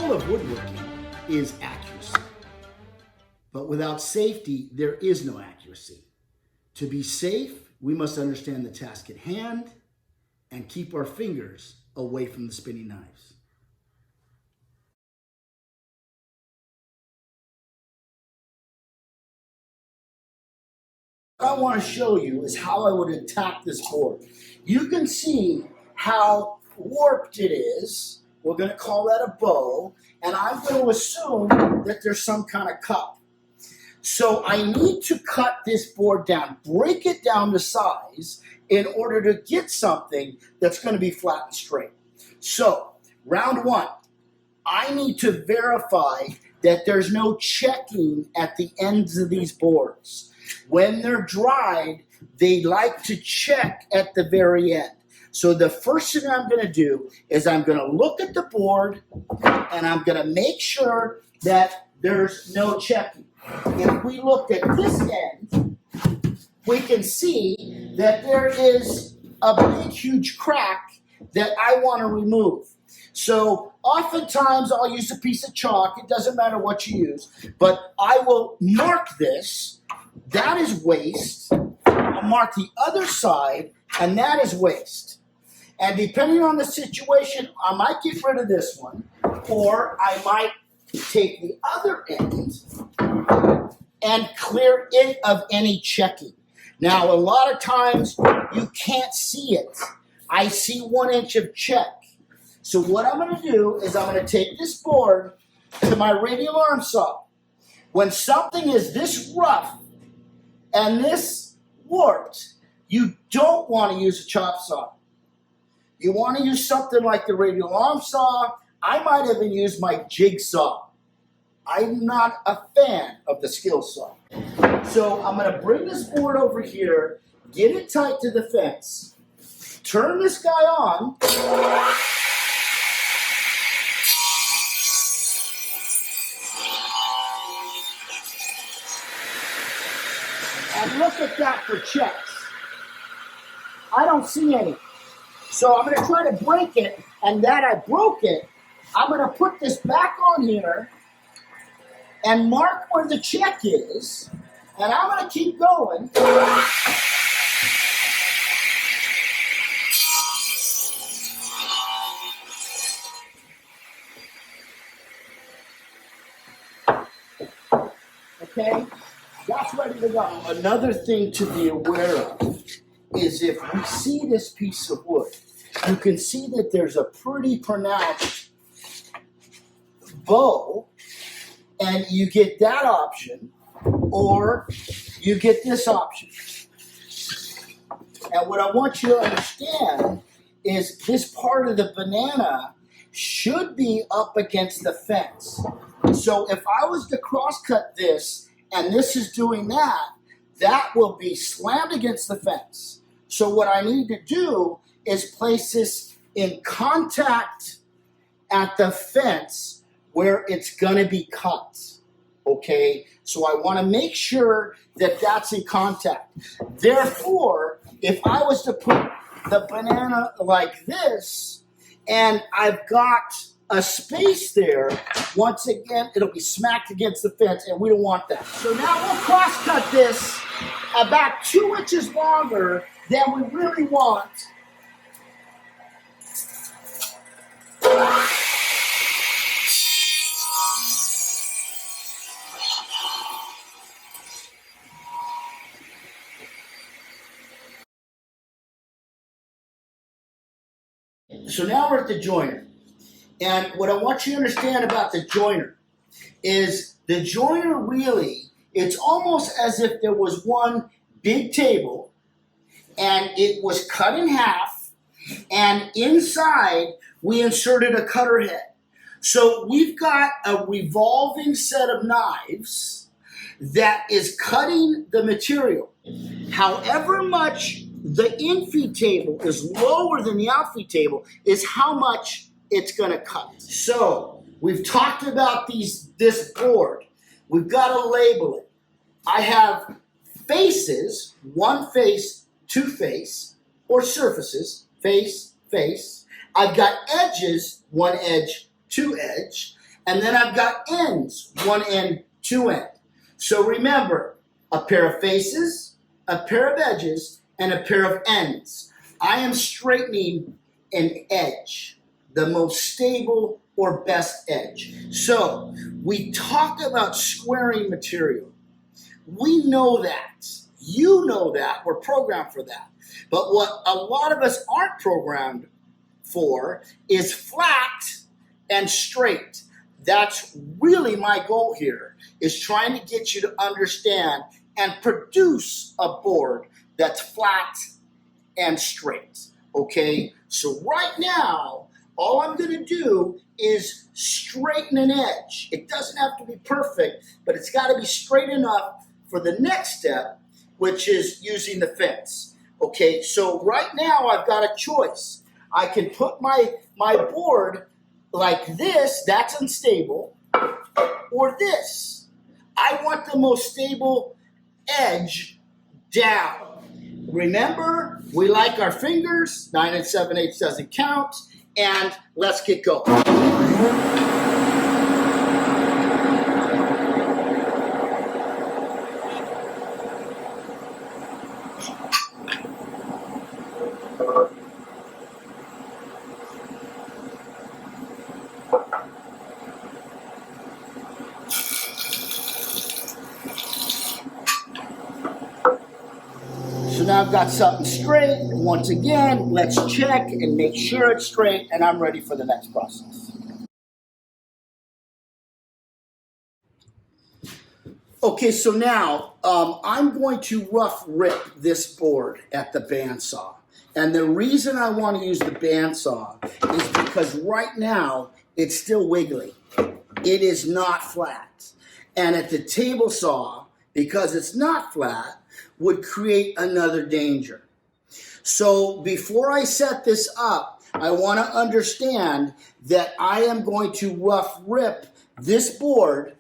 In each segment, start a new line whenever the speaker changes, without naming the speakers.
goal of woodworking is accuracy. But without safety, there is no accuracy. To be safe, we must understand the task at hand and keep our fingers away from the spinning knives. What I want to show you is how I would attack this board. You can see how warped it is. We're going to call that a bow, and I'm going to assume that there's some kind of cup. So I need to cut this board down, break it down to size in order to get something that's going to be flat and straight. So, round one, I need to verify that there's no checking at the ends of these boards. When they're dried, they like to check at the very end. So the first thing I'm going to do is I'm going to look at the board and I'm going to make sure that there's no checking. If we look at this end, we can see that there is a big, huge crack that I want to remove. So oftentimes I'll use a piece of chalk. It doesn't matter what you use, but I will mark this. That is waste. I'll mark the other side, and that is waste. And depending on the situation, I might get rid of this one, or I might take the other end and clear it of any checking. Now, a lot of times you can't see it. I see 1 inch of check. So what I'm going to do is I'm going to take this board to my radial arm saw. When something is this rough and this warped, you don't want to use a chop saw. You want to use something like the radial arm saw. I might even use my jigsaw. I'm not a fan of the skill saw. So I'm going to bring this board over here, get it tight to the fence, turn this guy on, and look at that for checks. I don't see any. So I'm going to try to break it, and that I broke it. I'm going to put this back on here and mark where the check is, and I'm going to keep going. Okay, that's ready to go. Another thing to be aware of is if we see this piece of wood, you can see that there's a pretty pronounced bow, and you get that option, or you get this option. And what I want you to understand is this part of the banana should be up against the fence. So if I was to cross-cut this, and this is doing that, that will be slammed against the fence. So what I need to do is place this in contact at the fence where it's going to be cut. Okay? So I want to make sure that that's in contact. Therefore, if I was to put the banana like this, and I've got a space there, once again, it'll be smacked against the fence, and we don't want that. So now we'll cross-cut this about 2 inches longer than we really want. So now we're at the joiner. And what I want you to understand about the joiner is the joiner really, it's almost as if there was one big table and it was cut in half, and inside we inserted a cutter head. So we've got a revolving set of knives that is cutting the material. However much the infeed table is lower than the outfeed table is how much it's going to cut. So we've talked about this board. We've got to label it. I have faces, one face, two face, or surfaces, face, face. I've got edges, one edge, two edge, And then I've got ends, one end, two end. So remember, a pair of faces, a pair of edges, and a pair of ends. I am straightening an edge, the most stable or best edge. So we talk about squaring material. We know that. You know that. We're programmed for that. But what a lot of us aren't programmed for is flat and straight. That's really my goal here, is trying to get you to understand and produce a board that's flat and straight. Okay? So right now, all I'm going to do is straighten an edge. It doesn't have to be perfect, but it's got to be straight enough for the next step, which is using the fence. Okay, so right now I've got a choice. I can put my board like this, that's unstable, or this. I want the most stable edge down. Remember, we like our fingers, 9 and 7/8 doesn't count, and let's get going. So now I've got something straight. Once again, let's check and make sure it's straight, and I'm ready for the next process. Okay, so now I'm going to rough rip this board at the bandsaw. And the reason I want to use the bandsaw is because right now it's still wiggly. It is not flat. And at the table saw, because it's not flat, would create another danger. So before I set this up, I want to understand that I am going to rough rip this board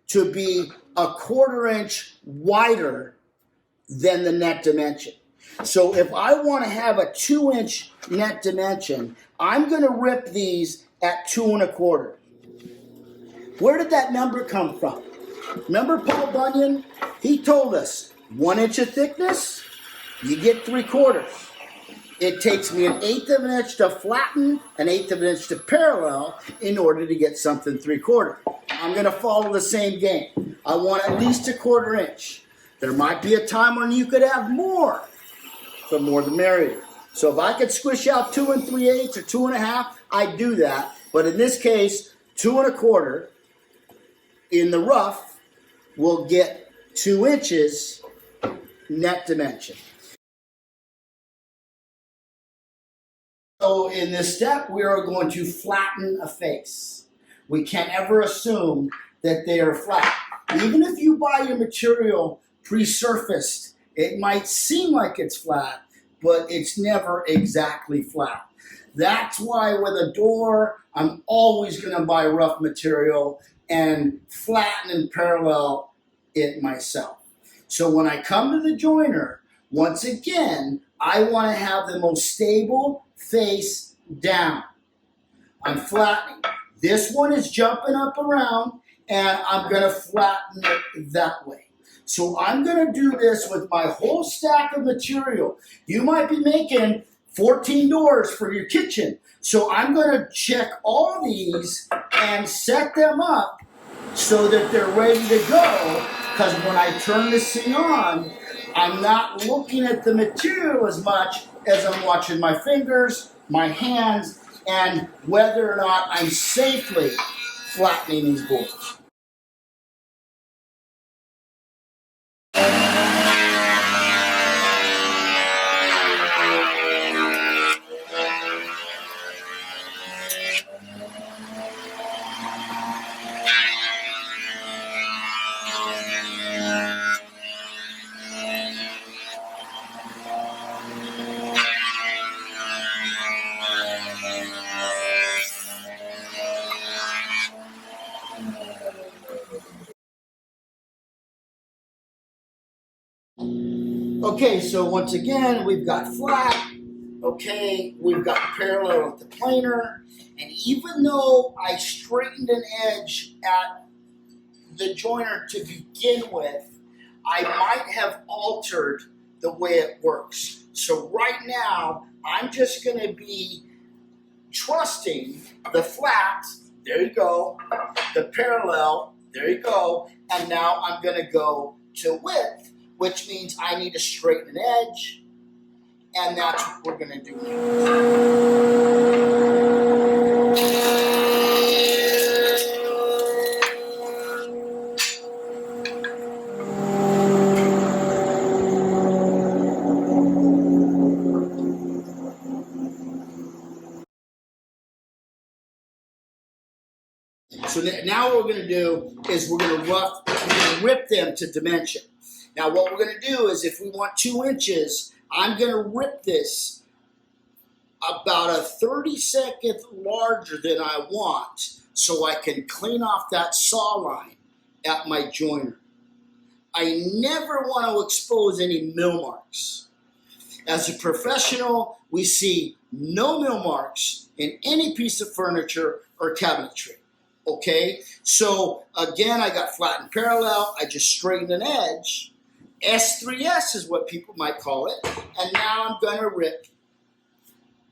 to be a 1/4 inch wider than the net dimension. So if I want to have a 2 inch net dimension, I'm going to rip these at 2 1/4. Where did that number come from? Remember Paul Bunyan? He told us 1 inch of thickness, you get 3/4. It takes me 1/8 of an inch to flatten, 1/8 of an inch to parallel in order to get something 3/4. I'm going to follow the same game. I want at least a 1/4 inch. There might be a time when you could have more. The more the merrier. So if I could squish out 2 3/8 or 2 1/2, I'd do that. But in this case, 2 1/4 in the rough will get 2 inches net dimension. So in this step, we are going to flatten a face. We can't ever assume that they are flat. Even if you buy your material pre-surfaced, it might seem like it's flat, but it's never exactly flat. That's why with a door, I'm always going to buy rough material and flatten and parallel it myself. So when I come to the joiner, once again, I want to have the most stable face down. I'm flattening. This one is jumping up around, and I'm going to flatten it that way. So I'm going to do this with my whole stack of material. You might be making 14 doors for your kitchen. So I'm going to check all these and set them up so that they're ready to go. Because when I turn this thing on, I'm not looking at the material as much as I'm watching my fingers, my hands, and whether or not I'm safely flattening these boards. Okay, so once again, we've got flat, Okay, we've got parallel with the planer, and even though I straightened an edge at the joiner to begin with, I might have altered the way it works. So right now, I'm just going to be trusting the flat, there you go, the parallel, there you go, and now I'm going to go to width, which means I need to straighten an edge, and that's what we're going to do So now what we're going to do is we're going to rip them to dimension. Now what we're going to do is if we want 2 inches, I'm going to rip this about a 32nd larger than I want so I can clean off that saw line at my joiner. I never want to expose any mill marks. As a professional, we see no mill marks in any piece of furniture or cabinetry. Okay, so again, I got flattened parallel. I just straightened an edge. S3S is what people might call it. And now I'm going to rip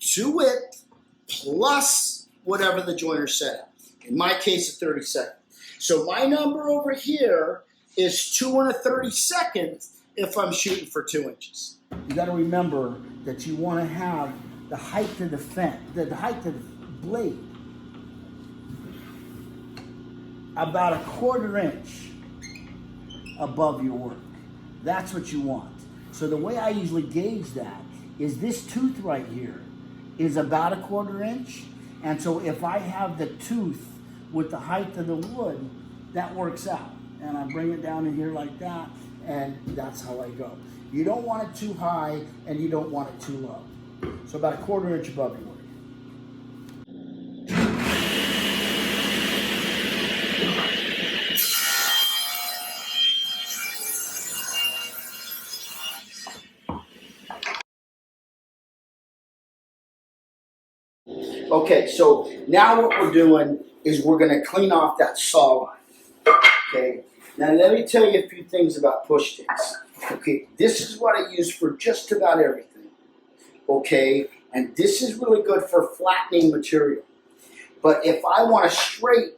to width plus whatever the joiner set up. In my case, a 32nd. So my number over here is 2 1/32 if I'm shooting for 2 inches. You got to remember that you want to have the height of the fence, the height of the blade, about a 1/4 inch above your work. That's what you want. So the way I usually gauge that is this tooth right here is about a 1/4 inch. And so if I have the tooth with the height of the wood, that works out. And I bring it down in here like that, and that's how I go. You don't want it too high, and you don't want it too low. So about a 1/4 inch above your work. Okay, so now what we're doing is we're going to clean off that saw line. Okay, now let me tell you a few things about push sticks. Okay, this is what I use for just about everything. Okay, and this is really good for flattening material. But if I want to straight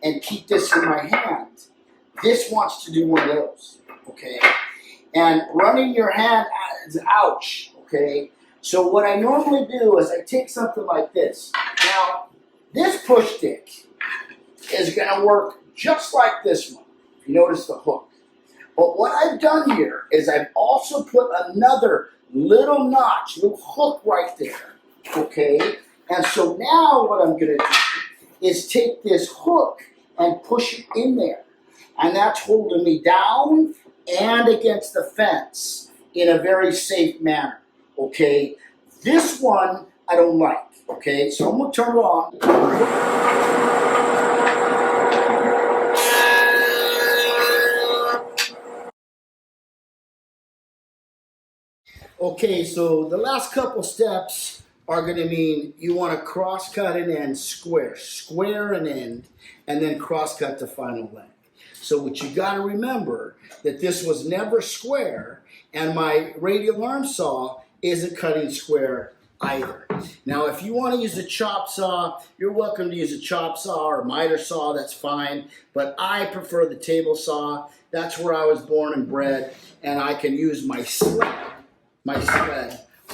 and keep this in my hand, this wants to do one of those. Okay, and running your hand is ouch. Okay. So what I normally do is I take something like this. Now, this push stick is going to work just like this one. You notice the hook. But what I've done here is I've also put another little notch, little hook right there. Okay? And so now what I'm going to do is take this hook and push it in there. And that's holding me down and against the fence in a very safe manner. Okay, this one I don't like. Okay, so I'm going to turn it on. Okay, so the last couple steps are going to mean you want to cross cut an end square an end, and then cross cut the final length. So what you got to remember that this was never square, and my radial arm saw isn't cutting square either. Now, if you want to use a chop saw, you're welcome to use a chop saw or miter saw, that's fine. But I prefer the table saw. That's where I was born and bred, and I can use my sled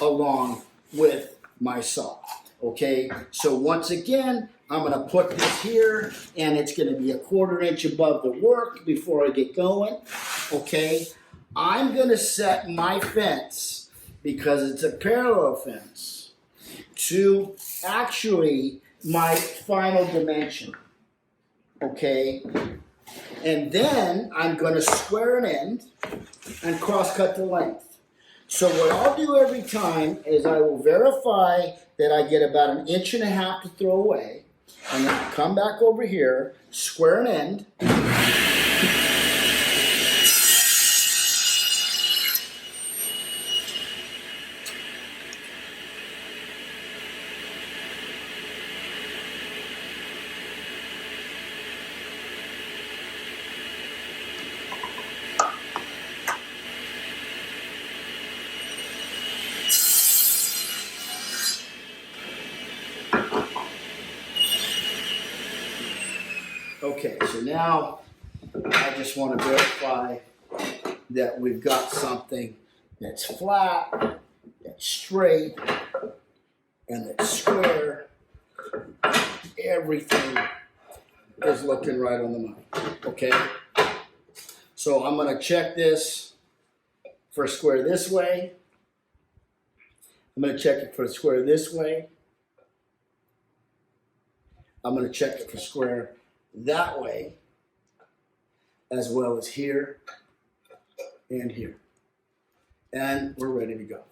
along with my saw. Okay, so once again, I'm going to put this here, and it's going to be a 1/4 inch above the work before I get going. Okay, I'm going to set my fence, because it's a parallel fence, to actually my final dimension. Okay, and then I'm going to square an end and cross cut the length. So what I'll do every time is I will verify that I get about 1.5 inches to throw away, and then come back over here, square an end, Okay, so now I just want to verify that we've got something that's flat, that's straight, and that's square. Everything is looking right on the money, okay? So I'm going to check this for square this way. I'm going to check it for square this way. I'm going to check it for square that way, as well as here and here. And we're ready to go.